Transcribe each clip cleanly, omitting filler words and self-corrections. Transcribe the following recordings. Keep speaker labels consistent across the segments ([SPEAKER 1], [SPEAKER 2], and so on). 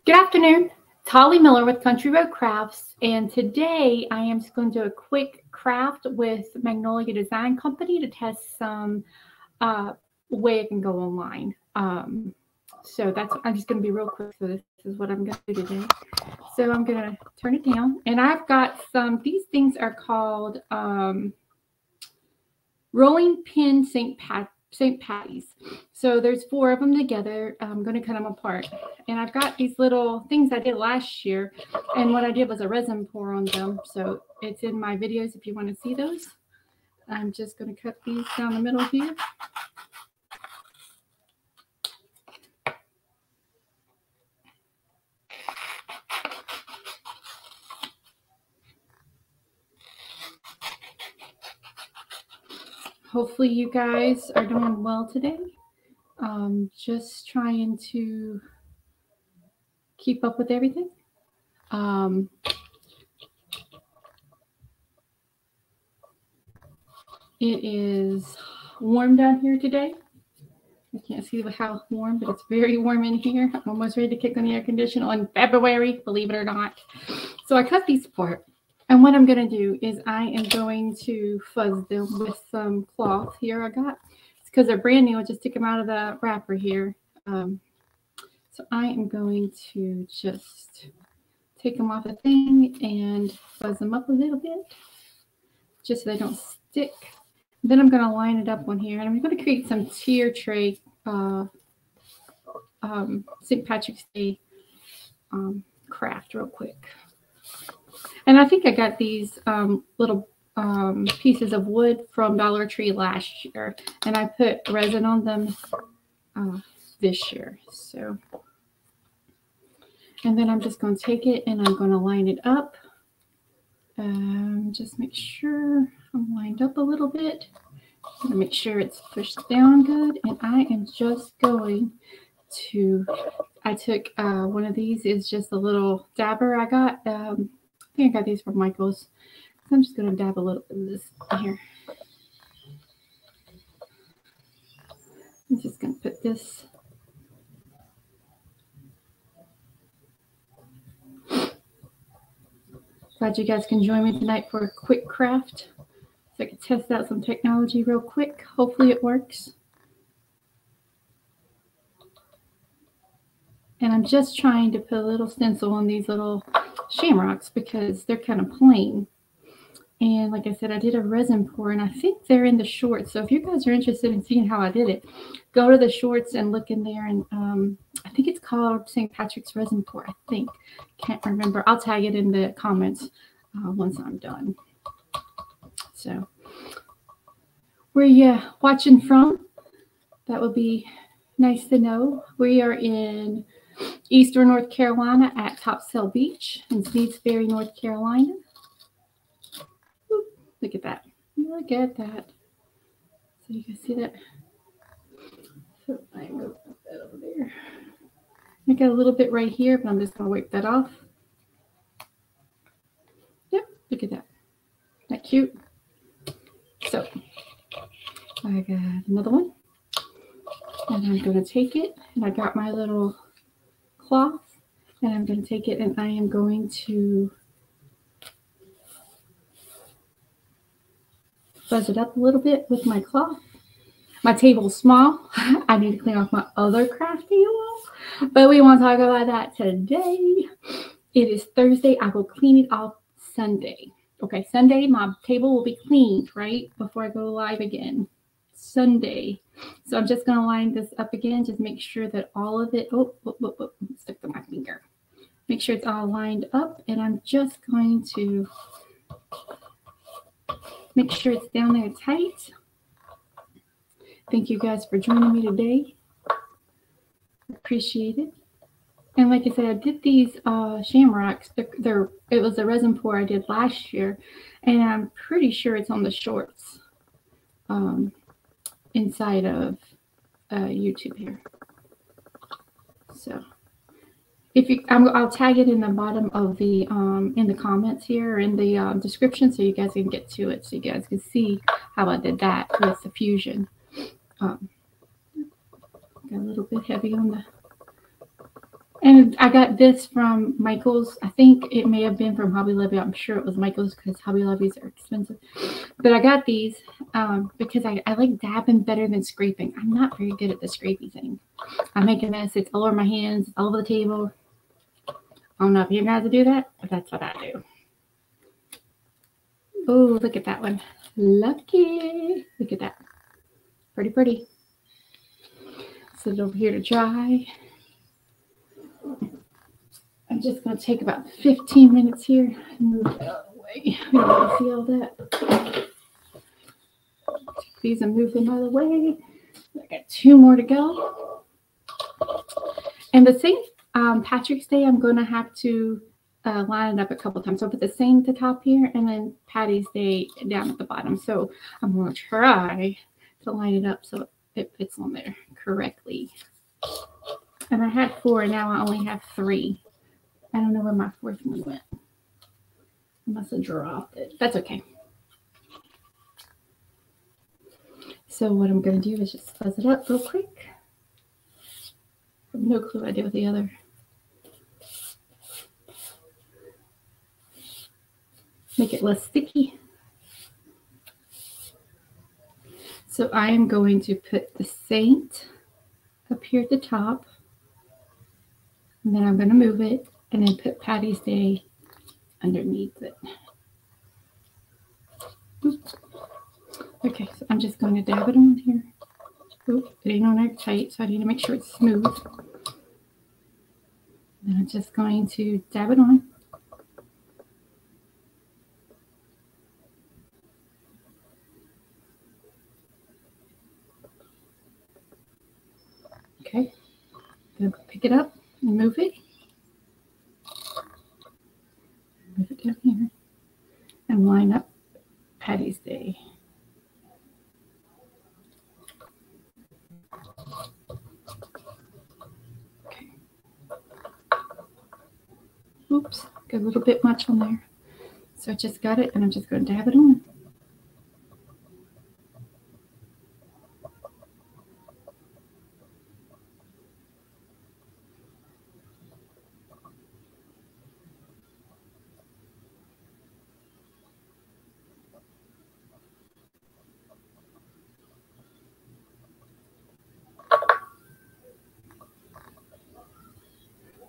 [SPEAKER 1] Good afternoon, Holly Miller with Country Road Crafts, and today I am just going to do a quick craft with Magnolia Design Company to test some way it can go online. So I'm just going to be real quick. So this is what I'm going to do today. So I'm going to turn it down, and I've got these things are called rolling pin St. Patty's. So there's 4 of them together. I'm going to cut them apart. And I've got these little things I did last year. And what I did was a resin pour on them. So it's in my videos if you want to see those. I'm just going to cut these down the middle here. Hopefully you guys are doing well today. Just trying to keep up with everything. It is warm down here today. I can't see how warm, but it's very warm in here. I'm almost ready to kick on the air conditioner on February, believe it or not. So I cut these apart. And what I'm going to do is I am going to fuzz them with some cloth here I got. It's because they're brand new. I just took them out of the wrapper here. So I am going to just take them off the thing and fuzz them up a little bit, just so they don't stick. Then I'm going to line it up on here, and I'm going to create some tier tray St. Patrick's Day craft real quick. And I think I got these little pieces of wood from Dollar Tree last year, and I put resin on them this year. So, and then I'm just going to take it and I'm going to line it up. Just make sure I'm lined up a little bit. I'm going to make sure it's pushed down good. And I am just going to, I took one of these is just a little dabber I got. I think I got these from Michael's. So I'm just going to dab a little bit of this here. I'm just going to put this. Glad you guys can join me tonight for a quick craft. So I can test out some technology real quick. Hopefully it works. And I'm just trying to put a little stencil on these little shamrocks because they're kind of plain. And like I said, I did a resin pour, and I think they're in the shorts. So if you guys are interested in seeing how I did it, go to the shorts and look in there. And I think it's called St. Patrick's Resin Pour, I think. Can't remember. I'll tag it in the comments once I'm done. So where you watching from? That would be nice to know. We are in Eastern North Carolina at Topsail Beach in Sneedsbury, North Carolina. Look at that. Look at that. So you can see that. So I'm going to put that over there. I got a little bit right here, but I'm just going to wipe that off. Yep, look at that. Isn't that cute? So I got another one. And I'm going to take it, and I got my little cloth, and I'm going to take it, and I am going to fuzz it up a little bit with my cloth. My table's small. I need to clean off my other craft table, but we won't talk about that today. It is Thursday. I will clean it off Sunday. Okay, Sunday my table will be cleaned right before I go live again. Sunday. So I'm just going to line this up again. Just make sure that all of it. Stick to my finger. Make sure it's all lined up, and I'm just going to make sure it's down there tight. Thank you guys for joining me today. Appreciate it. And like I said, I did these shamrocks. It was a resin pour I did last year, and I'm pretty sure it's on the shorts inside of YouTube here. So if you, I'll tag it in the bottom of the in the comments here or in the description, so you guys can get to it, so you guys can see how I did that with the fusion. Got a little bit heavy on the And I got this from Michael's. I think it may have been from Hobby Lobby. I'm sure it was Michael's because Hobby Lobbies are expensive. But I got these because I like dabbing better than scraping. I'm not very good at the scrapey thing. I make a mess. It's all over my hands, all over the table. I don't know if you guys do that, but that's what I do. Oh, look at that one. Lucky. Look at that. Pretty, pretty. Set it over here to dry. I'm just going to take about 15 minutes here and move it out of the way. We don't want to see all that. Take these and move them out of the way. I got 2 more to go. And the St. Patrick's Day, I'm going to have to line it up a couple times. So I'll put the same at the top here and then Patty's Day down at the bottom. So I'm going to try to line it up so it fits on there correctly. And I had 4, and now I only have 3. I don't know where my 4th one went. I must have dropped it. That's okay. So what I'm going to do is just fuzz it up real quick. I have no clue what I did with the other. Make it less sticky. So I am going to put the Saint up here at the top. And then I'm going to move it and then put Patty's Day underneath it. Oops. Okay, so I'm just going to dab it on here. Oops, it ain't on there tight, so I need to make sure it's smooth. And I'm just going to dab it on. Okay, I'm going to pick it up and move it. Move it down here and line up Patty's Day. Okay. Oops, got a little bit much on there. So I just got it and I'm just going to dab it on.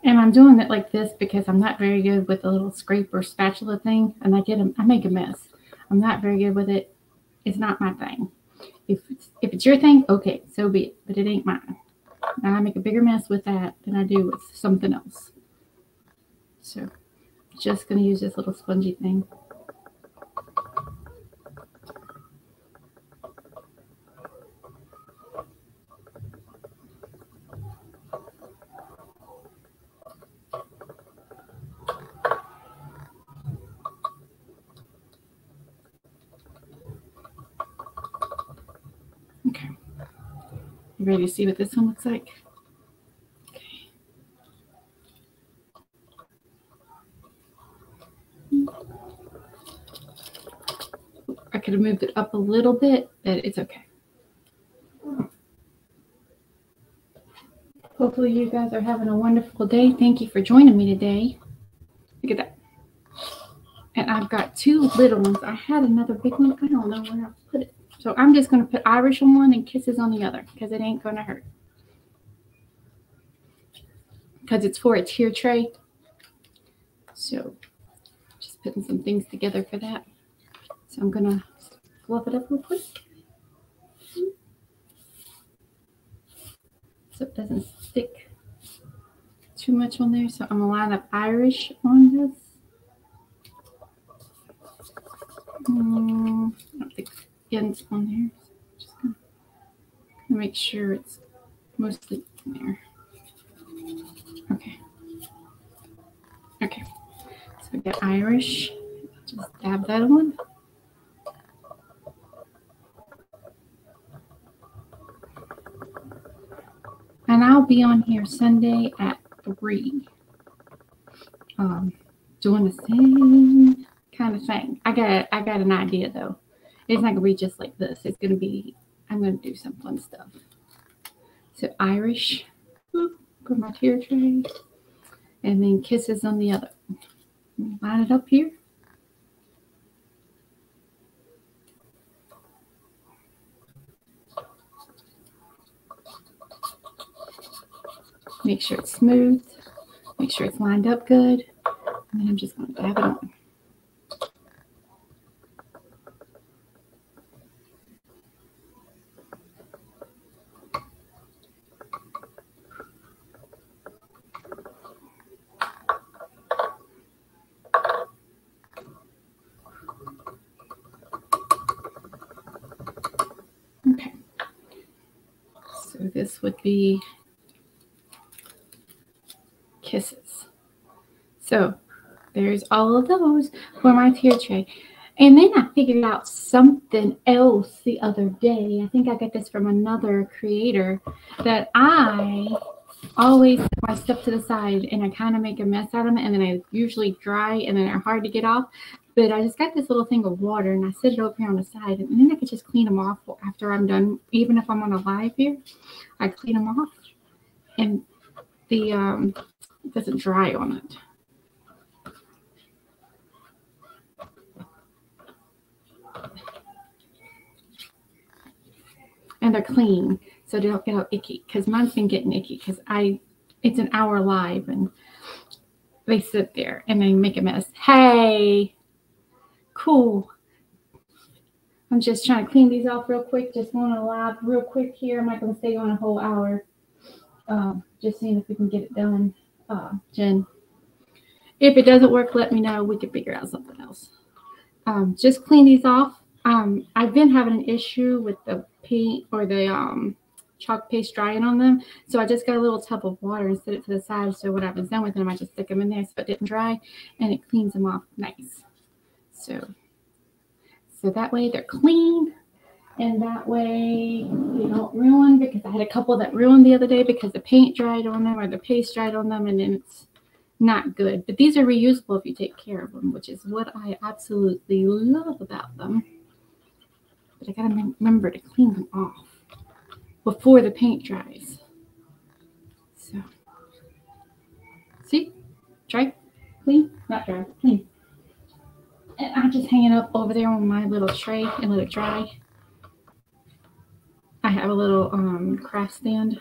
[SPEAKER 1] And I'm doing it like this because I'm not very good with the little scraper spatula thing, and I make a mess. I'm not very good with it. It's not my thing. If it's your thing, okay, so be it. But it ain't mine. Now I make a bigger mess with that than I do with something else. So just gonna use this little spongy thing. Okay. You ready to see what this one looks like? Okay. I could have moved it up a little bit, but it's okay. Hopefully you guys are having a wonderful day. Thank you for joining me today. Look at that. And I've got 2 little ones. I had another big one. I don't know where I put it. So I'm just going to put Irish on one and kisses on the other because it ain't going to hurt. Because it's for a tier tray. So just putting some things together for that. So I'm going to fluff it up real quick. So it doesn't stick too much on there. So I'm going to line up Irish on this. I don't think the ends on there. So just going to make sure it's mostly in there. Okay. Okay. So I got Irish. Just dab that on. And I'll be on here Sunday at 3. Doing the same kind of thing. I got an idea though. It's not gonna be just like this. It's gonna be, I'm gonna do some fun stuff. So Irish for my tier tray. and then Kisses on the other. Line it up here. Make sure it's smooth. Make sure it's lined up good. And then I'm just going to dab it on. Okay. So this would be Kisses. So there's all of those for my tier tray. And then I figured out something else the other day. I think I got this from another creator, that I always set my stuff to the side and I kind of make a mess out of them, and then I usually dry and then they're hard to get off. But I just got this little thing of water and I set it over here on the side, and then I could just clean them off after I'm done. Even if I'm on a live here, I clean them off, and the it doesn't dry on it. And they're clean, so they don't get all icky, because mine's been getting icky because it's an hour live and they sit there and they make a mess. Hey, cool. I'm just trying to clean these off real quick. Just going to live real quick here. I'm not going to stay on a whole hour. Just seeing if we can get it done. Jen, if it doesn't work, let me know. We can figure out something else. Just clean these off. I've been having an issue with the paint or the chalk paste drying on them. So I just got a little tub of water and set it to the side. So when I was done with them, I just stick them in there so it didn't dry, and it cleans them off nice. So that way they're clean, and that way they don't ruin, because I had a couple that ruined the other day because the paint dried on them or the paste dried on them, and then it's not good. But these are reusable if you take care of them, which is what I absolutely love about them. But I gotta remember to clean them off before the paint dries. So see, dry, clean, not dry, clean. And I just hang it up over there on my little tray and let it dry. I have a little craft stand.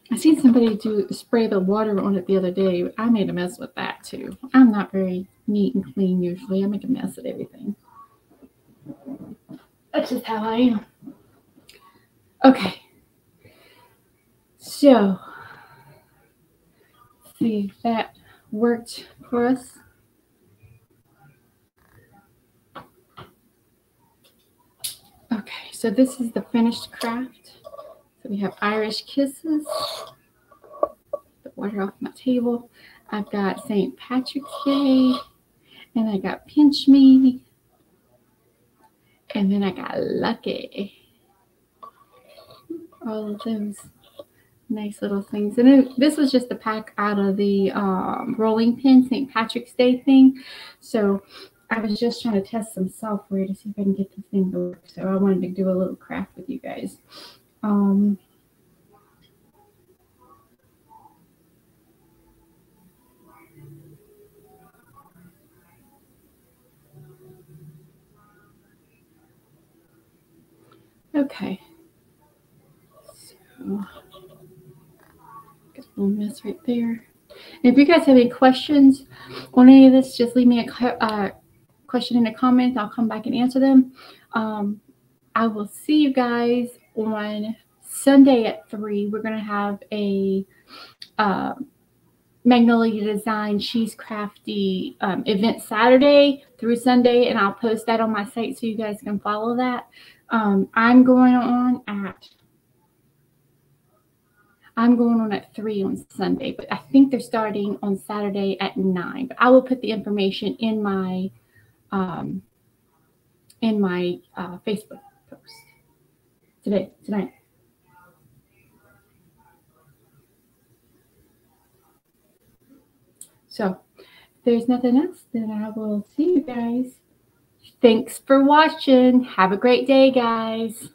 [SPEAKER 1] I seen somebody spray the water on it the other day. I made a mess with that too. I'm not very neat and clean usually. I make a mess of everything. That's just how I am. Okay. So, see if that worked for us. Okay, so this is the finished craft. So we have Irish Kisses. The water off my table. I've got St. Patrick's Day, and I got Pinch Me, and then I got Lucky. All of those nice little things. And this was just a pack out of the rolling pin St. Patrick's Day thing. So I was just trying to test some software to see if I can get this thing to work. So I wanted to do a little craft with you guys. Okay. So got a little mess right there. And if you guys have any questions on any of this, just leave me a question in the comments. I'll come back and answer them. I will see you guys on Sunday at 3. We're going to have a Magnolia Design Cheese Crafty event Saturday through Sunday, and I'll post that on my site so you guys can follow that. I'm going on at 3 on Sunday, but I think they're starting on Saturday at 9. But I will put the information in my Facebook post tonight. So if there's nothing else, then I will see you guys. Thanks for watching. Have a great day, guys.